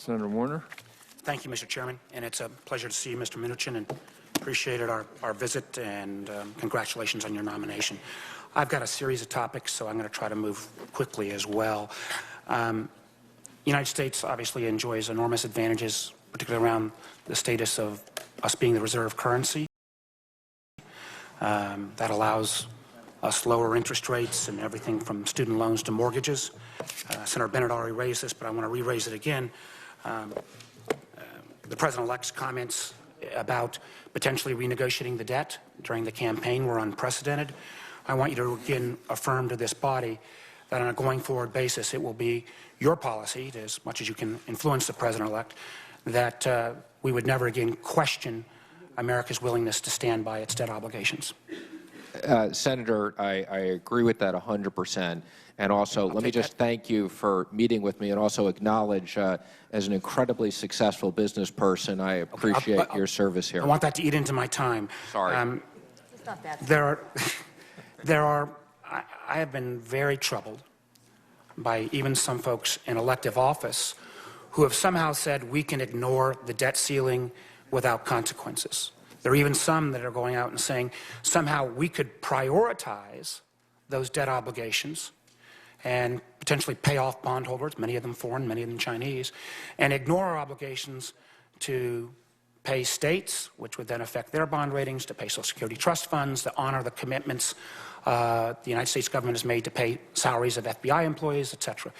Senator Warner. Thank you, Mr. Chairman, and it's a pleasure to see you, Mr. Mnuchin, and appreciated our visit, and congratulations on your nomination. I've got a series of topics, so I'm going to try to move quickly as well. The United States obviously enjoys enormous advantages, particularly around the status of us being the reserve currency. That allows us lower interest rates and everything from student loans to mortgages. Senator Bennett already raised this, but I want to re-raise it again. The President-elect's comments about potentially renegotiating the debt during the campaign were unprecedented. I want you to again affirm to this body that on a going forward basis it will be your policy, as much as you can influence the President-elect, that we would never again question America's willingness to stand by its debt obligations. Senator, I agree with that 100%. And also, let me just thank you for meeting with me and also acknowledge, as an incredibly successve business person, I appreciate your service here. I want that to eat into my time. Sorry. It's not that I have been very troubled by even some folks in elective office who have somehow said we can ignore the debt ceiling without consequences. There are even some that are going out and saying somehow we could prioritize those debt obligations and potentially pay off bondholders, many of them foreign, many of them Chinese, and ignore our obligations to pay states, which would then affect their bond ratings, to pay Social Security trust funds, to honor the commitments the United States government has made to pay salaries of FBI employees, etc.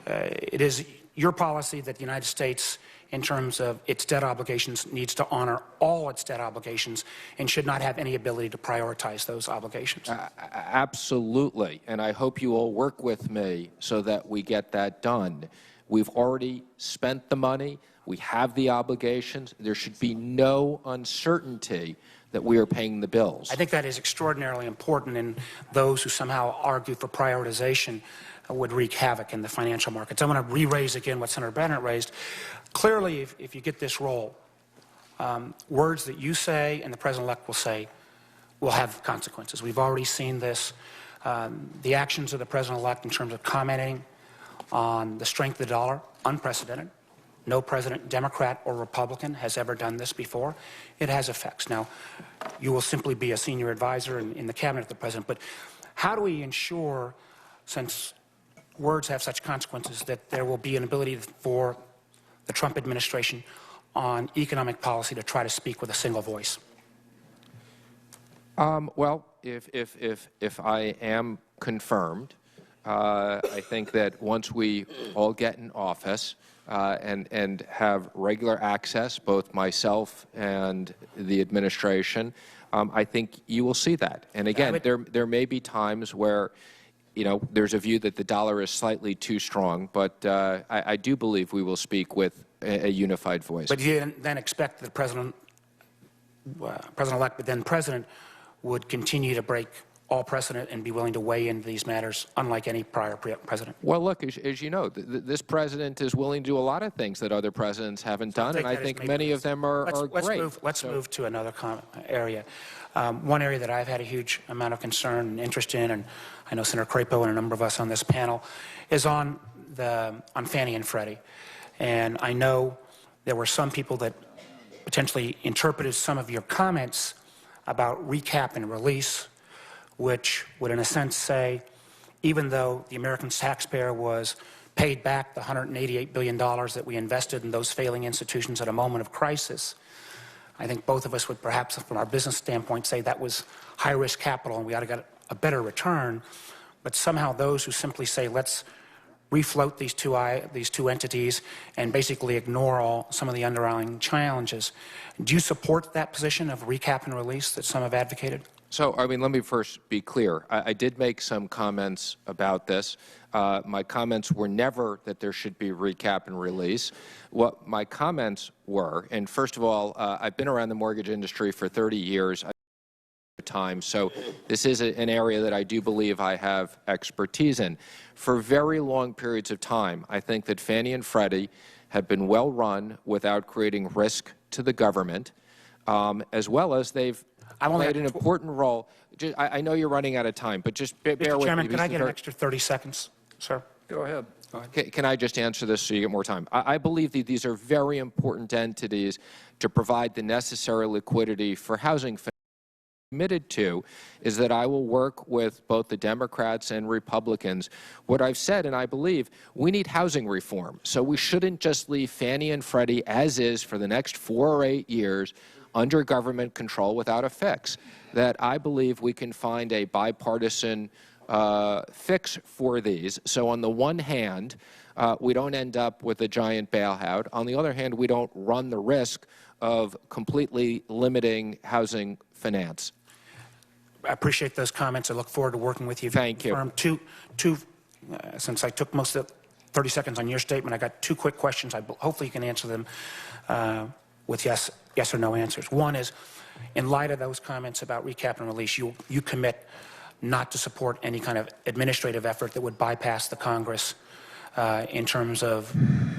It is your policy that the United States, in terms of its debt obligations, needs to honor all its debt obligations and should not have any ability to prioritize those obligations. Absolutely, and I hope you all work with me so that we get that done. We've already spent the money. We have the obligations. There should be no uncertainty that we are paying the bills. I think that is extraordinarily important, and those who somehow argue for prioritization would wreak havoc in the financial markets. I want to re-raise again what Senator Bennett raised. Clearly, if you get this role, words that you say and the President-elect will say will have consequences. We've already seen this. The actions of the President-elect in terms of commenting on the strength of the dollar, unprecedented. No president, Democrat or Republican, has ever done this before. It has effects. Now, you will simply be a senior advisor in the cabinet of the President, but how do we ensure, since words have such consequences, that there will be an ability for the Trump administration on economic policy to try to speak with a single voice? Well, if I am confirmed, I think that once we all get in office and have regular access, both myself and the administration, I think you will see that. And again, there may be times where, you know, there's a view that the dollar is slightly too strong, but I do believe we will speak with a unified voice. But you then expect that the President-elect, but then President, would continue to break all precedent and be willing to weigh into these matters, unlike any prior president? Well, look, as you know, this president is willing to do a lot of things that other presidents haven't done, and I think many of them are great. Let's move to another area. One area that I've had a huge amount of concern and interest in, and I know Senator Crapo and a number of us on this panel, is on Fannie and Freddie. And I know there were some people that potentially interpreted some of your comments about recap and release, which would in a sense say, even though the American taxpayer was paid back the $188 billion that we invested in those failing institutions at a moment of crisis, I think both of us would perhaps, from our business standpoint, say that was high-risk capital and we ought to get a better return. But somehow those who simply say, let's refloat these two entities and basically ignore some of the underlying challenges. Do you support that position of recap and release that some have advocated? So, I mean, let me first be clear. I did make some comments about this. My comments were never that there should be recap and release. What my comments were, and first of all, I've been around the mortgage industry for 30 years. So this is an area that I do believe I have expertise in. For very long periods of time, I think that Fannie and Freddie have been well run without creating risk to the government, as well as they've played an important role. I know you're running out of time, but just bear with me. Mr. Chairman, can I get an extra 30 seconds, sir? Go ahead. Can I just answer this so you get more time? I believe that these are very important entities to provide the necessary liquidity for housing finance. Committed to is that I will work with both the Democrats and Republicans. What I've said, and I believe, we need housing reform. So we shouldn't just leave Fannie and Freddie as is for the next 4 or 8 years under government control without a fix. That I believe we can find a bipartisan fix for these. So on the one hand, we don't end up with a giant bailout. On the other hand, we don't run the risk of completely limiting housing finance. I appreciate those comments. I look forward to working with you. Thank you. Since I took most of the 30 seconds on your statement, I got 2 quick questions. Hopefully you can answer them with yes or no answers. One is, in light of those comments about recap and release, you commit not to support any kind of administrative effort that would bypass the Congress in terms of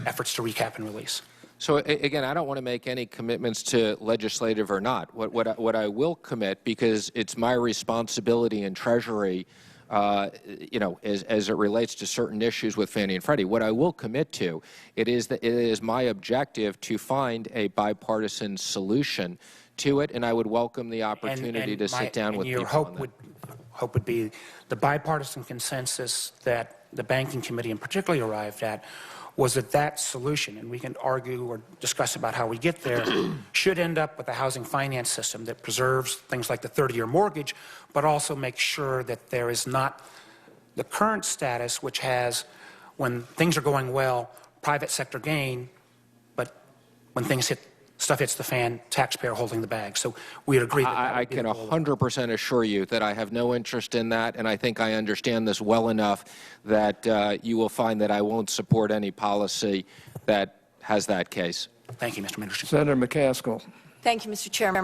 efforts to recap and release. So again, I don't want to make any commitments to legislative or not. What I will commit, because it's my responsibility in Treasury, as it relates to certain issues with Fannie and Freddie, what I will commit to, it is my objective to find a bipartisan solution to it, and I would welcome the opportunity to sit down with people on that. Hope would be the bipartisan consensus that the Banking Committee in particular arrived at was that solution, and we can argue or discuss about how we get there, should end up with a housing finance system that preserves things like the 30-year mortgage, but also makes sure that there is not the current status, which has, when things are going well, private sector gain, but when stuff hits the fan, taxpayer holding the bag. So we'd agree that I can 100% assure you that I have no interest in that, and I think I understand this well enough that you will find that I won't support any policy that has that case. Thank you, Mr. Mnuchin. Senator McCaskill. Thank you, Mr. Chairman.